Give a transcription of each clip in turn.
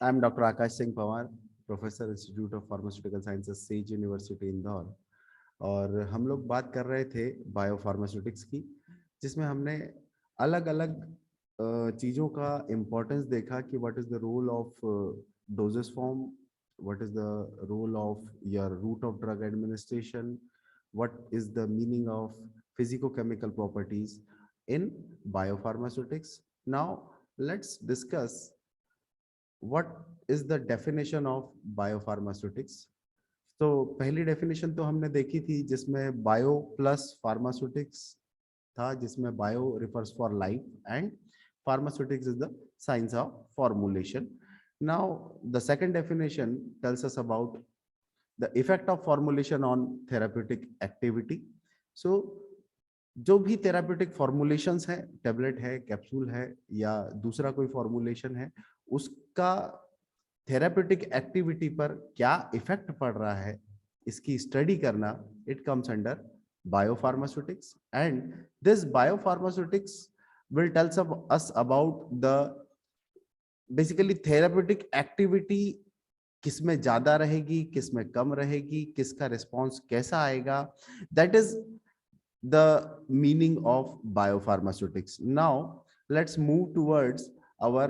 I'm Dr. Akash Singh Pawar, professor institute of pharmaceutical sciences says university Indore. और हम लोग बात कर रहे थे बायो फार्मास्यूटिक्स की, जिसमें हमने अलग अलग चीज़ों का इम्पोर्टेंस देखा कि what is the role of dosage form, what is the role of your route of drug administration, what is the meaning of physicochemical properties in biopharmaceutics. Now let's discuss what is the definition of biopharmaceutics. तो पहली definition तो हमने देखी थी जिसमें bio plus pharmaceutics था, जिसमें bio refers for life and pharmaceutics is the science of formulation. Now the second definition tells us about the effect of formulation on therapeutic activity. So जो भी थेराप्यूटिक फॉर्मुलेशंस है, tablet है, capsule है या दूसरा कोई फॉर्मुलेशन है, उसका थेराप्यूटिक एक्टिविटी पर क्या इफेक्ट पड़ रहा है, इसकी स्टडी करना, it comes under biopharmaceutics. And this biopharmaceutics will tells us about the basically therapeutic activity, किसमें ज्यादा रहेगी, किसमें कम रहेगी, किसका रिस्पॉन्स कैसा आएगा. That is the meaning of biopharmaceutics. Now let's move towards our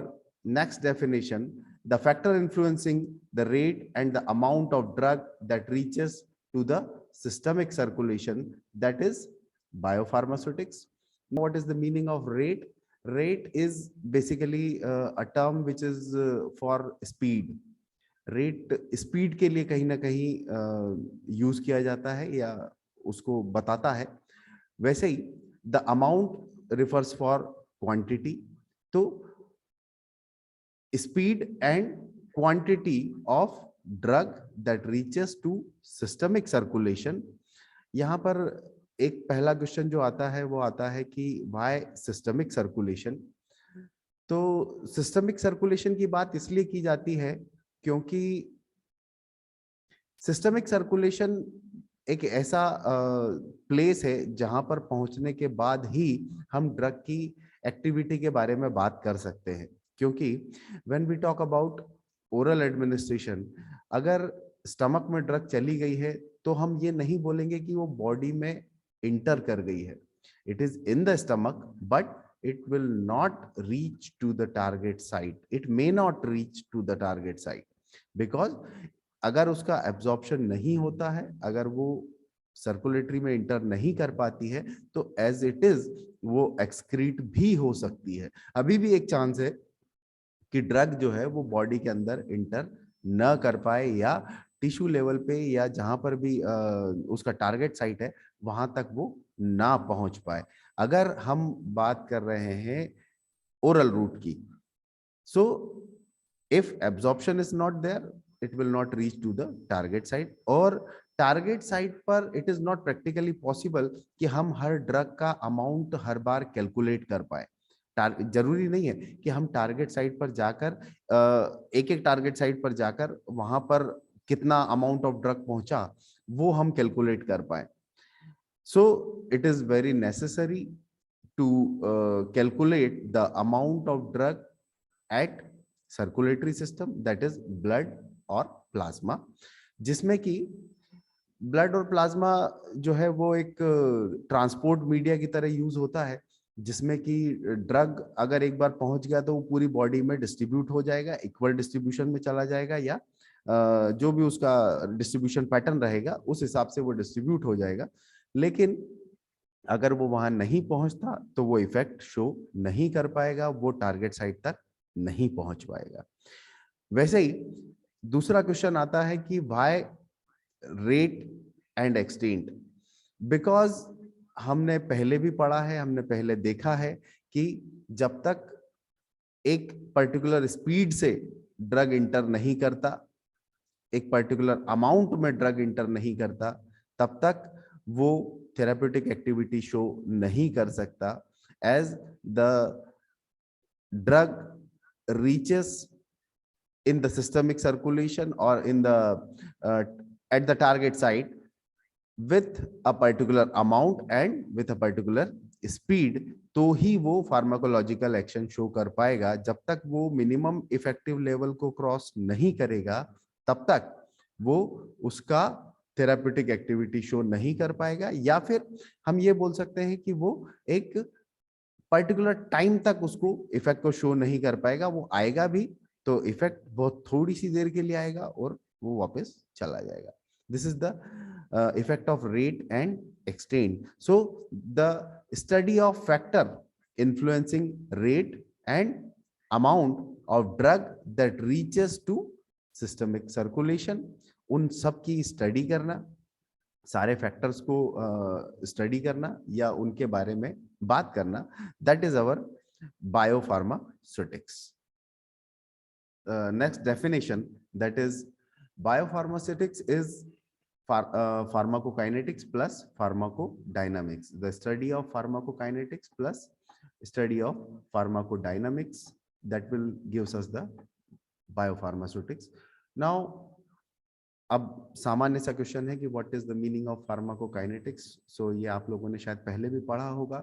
next definition, the factor influencing the rate and the amount of drug that reaches to the systemic circulation, that is biopharmaceutics. What is the meaning of rate? Rate is basically a term which is for speed. Rate speed के लिए कहीं ना कहीं use किया जाता है या उसको बताता है. वैसे ही the amount refers for quantity. तो speed and quantity of drug that reaches to systemic circulation. यहां पर एक पहला क्वेश्चन जो आता है वो आता है कि व्हाई सिस्टमिक सर्कुलेशन. तो सिस्टमिक सर्कुलेशन की बात इसलिए की जाती है क्योंकि सिस्टमिक सर्कुलेशन एक ऐसा प्लेस है जहां पर पहुंचने के बाद ही हम ड्रग की एक्टिविटी के बारे में बात कर सकते हैं. क्योंकि when we talk about oral administration, अगर स्टमक में ड्रग चली गई है तो हम ये नहीं बोलेंगे कि वो बॉडी में इंटर कर गई है. It is in the stomach but it will not reach to the target site. It may not reach to the target site because अगर उसका एब्जॉर्प्शन नहीं होता है, अगर वो सर्कुलेटरी में इंटर नहीं कर पाती है, तो एज इट इज वो एक्सक्रीट भी हो सकती है. अभी भी एक चांस है कि ड्रग जो है वो बॉडी के अंदर इंटर न कर पाए या टिश्यू लेवल पे या जहां पर भी उसका टारगेट साइट है वहां तक वो ना पहुंच पाए. अगर हम बात कर रहे हैं ओरल रूट की, so if absorption is not there, it will not reach to the target site. और टारगेट साइट पर it is not practically possible कि हम हर ड्रग का अमाउंट हर बार कैलकुलेट कर पाए. जरूरी नहीं है कि हम टारगेट साइट पर जाकर एक एक टारगेट साइट पर जाकर वहां पर कितना अमाउंट ऑफ ड्रग पहुंचा वो हम कैलकुलेट कर पाए. So it is very necessary to calculate the amount of drug at circulatory system, that is blood और प्लाज्मा. जिसमें कि ब्लड और प्लाज्मा जो है वो एक ट्रांसपोर्ट मीडिया की तरह यूज होता है, जिसमें कि ड्रग अगर एक बार पहुंच गया तो वो पूरी बॉडी में डिस्ट्रीब्यूट हो जाएगा, इक्वल डिस्ट्रीब्यूशन में चला जाएगा या जो भी उसका डिस्ट्रीब्यूशन पैटर्न रहेगा उस हिसाब से वो डिस्ट्रीब्यूट हो जाएगा. लेकिन अगर वो वहां नहीं पहुंचता तो वो इफेक्ट शो नहीं कर पाएगा, वो टारगेट साइट तक नहीं पहुंच पाएगा. वैसे ही दूसरा क्वेश्चन आता है कि why rate and extent. Because हमने पहले भी पढ़ा है, हमने पहले देखा है कि जब तक एक पर्टिकुलर स्पीड से ड्रग इंटर नहीं करता, एक पर्टिकुलर अमाउंट में ड्रग इंटर नहीं करता, तब तक वो थेराप्यूटिक एक्टिविटी शो नहीं कर सकता. As the drug reaches in the systemic circulation or in the at the target site with a particular amount and with a particular speed, तो ही वो फार्माकोलॉजिकल एक्शन शो कर पाएगा। जब तक वो मिनिमम इफेक्टिव लेवल को क्रॉस नहीं करेगा तब तक वो उसका थेराप्यूटिक एक्टिविटी शो नहीं कर पाएगा, या फिर हम ये बोल सकते हैं कि वो एक पर्टिकुलर टाइम तक उसको इफेक्ट को शो नहीं कर पाएगा। वो आएगा भी तो इफेक्ट बहुत थोड़ी सी देर के लिए आएगा और वो वापस चला जाएगा। This is the effect of rate and extent. So the study of factor influencing rate and amount of drug that reaches to systemic circulation, उन सब की स्टडी करना, सारे फैक्टर्स को स्टडी करना या उनके बारे में बात करना, that is our biopharmaceutics. Next definition, that is biopharmaceutics is pharmacokinetics plus pharmacodynamics, the study of pharmacokinetics plus study of pharmacodynamics, that will gives us the biopharmaceutics. Now अब सामान्य सा क्वेश्चन है कि what is the meaning of pharmacokinetics. So ये आप लोगों ने शायद पहले भी पढ़ा होगा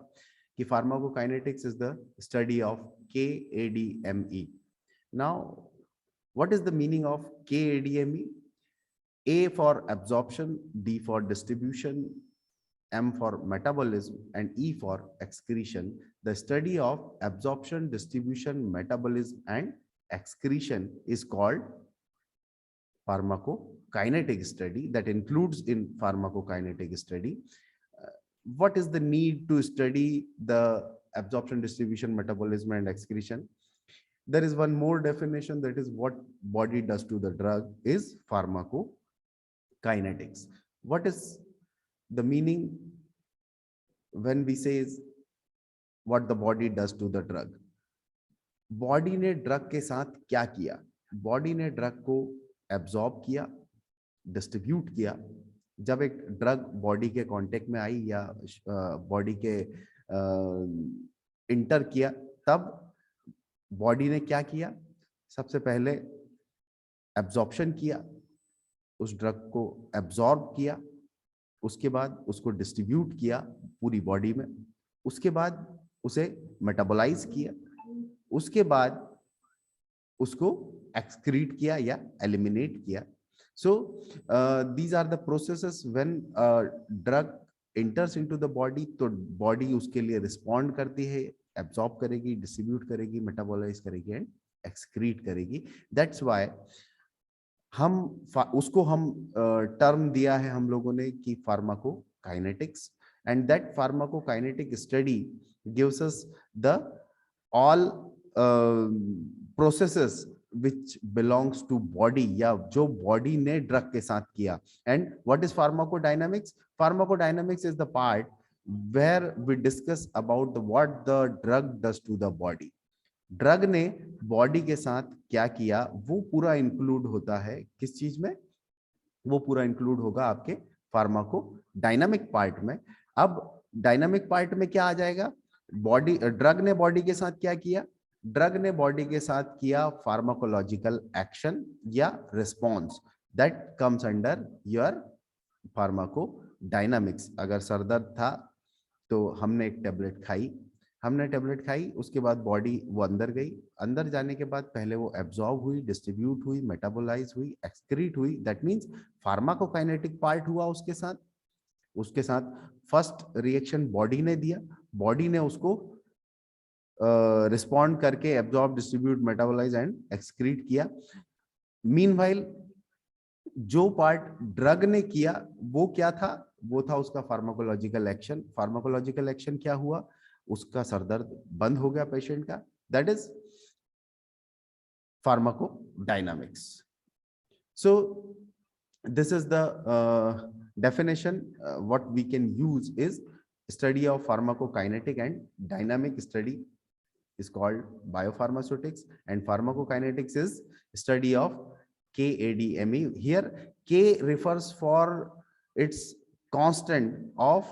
कि pharmacokinetics is the study of KADME। Now what is the meaning of KADME? A for absorption, D for distribution, M for metabolism, and E for excretion. The study of absorption, distribution, metabolism, and excretion is called pharmacokinetic study. That includes in pharmacokinetic study. What is the need to study the absorption, distribution, metabolism, and excretion? There is one more definition, that is what body does to the drug is pharmacokinetics. What is the meaning when we say what the body does to the drug? Body ने drug के साथ क्या किया? Body ने drug को absorb किया, distribute किया। जब एक ड्रग बॉडी के कांटेक्ट में आई या बॉडी के इंटर किया, तब बॉडी ने क्या किया? सबसे पहले एब्जॉर्प्शन किया, उस ड्रग को एब्जॉर्ब किया, उसके बाद उसको डिस्ट्रीब्यूट किया पूरी बॉडी में, उसके बाद उसे मेटाबोलाइज किया, उसके बाद उसको एक्सक्रीट किया या एलिमिनेट किया। So these are the processes when drug enters into the body. तो बॉडी उसके लिए रिस्पॉन्ड करती है, एब्जॉर्ब करेगी, डिस्ट्रीब्यूट करेगी, मेटाबोलाइज करेगी एंड एक्सक्रीट करेगी। दैट्स व्हाई उसको हम टर्म दिया है हम लोगों ने कि pharmacokinetics, and that pharmacokinetic study gives us the all processes which belongs to body, या जो बॉडी ने ड्रग के साथ किया। And what is pharmacodynamics? Pharmacodynamics is the part where we discuss about what the drug does to the body. Drug ने body के साथ क्या किया वो पूरा इंक्लूड होता है किस चीज में? वो पूरा इंक्लूड होगा आपके फार्माकोडायनामिक पार्ट में। अब डायनामिक पार्ट में क्या आ जाएगा? बॉडी, ड्रग ने बॉडी के साथ क्या किया? ड्रग ने बॉडी के साथ किया फार्माकोलॉजिकल एक्शन या response, that comes under your pharmacodynamics. अगर सर दर्द था तो हमने एक टेबलेट खाई, उसके बाद बॉडी वो अंदर गई, अंदर जाने के बाद पहले वो एब्जॉर्ब हुई, डिस्ट्रीब्यूट हुई, मेटाबोलाइज हुई, एक्सक्रीट हुई। दैट मींस फार्माकोकाइनेटिक पार्ट हुआ उसके साथ फर्स्ट रिएक्शन बॉडी ने दिया, बॉडी ने उसको रिस्पॉन्ड करके absorb, distribute, metabolise and excrete किया। मीनवाइल जो पार्ट ड्रग ने किया वो क्या था? वो था उसका फार्माकोलॉजिकल एक्शन। फार्माकोलॉजिकल एक्शन क्या हुआ? उसका सरदर्द बंद हो गया पेशेंट का। That is pharmacodynamics. So this is the definition. What we can use is study of pharmacokinetic and dynamic study is called biopharmaceutics, and pharmacokinetics is study of KADME. Here K refers for its constant of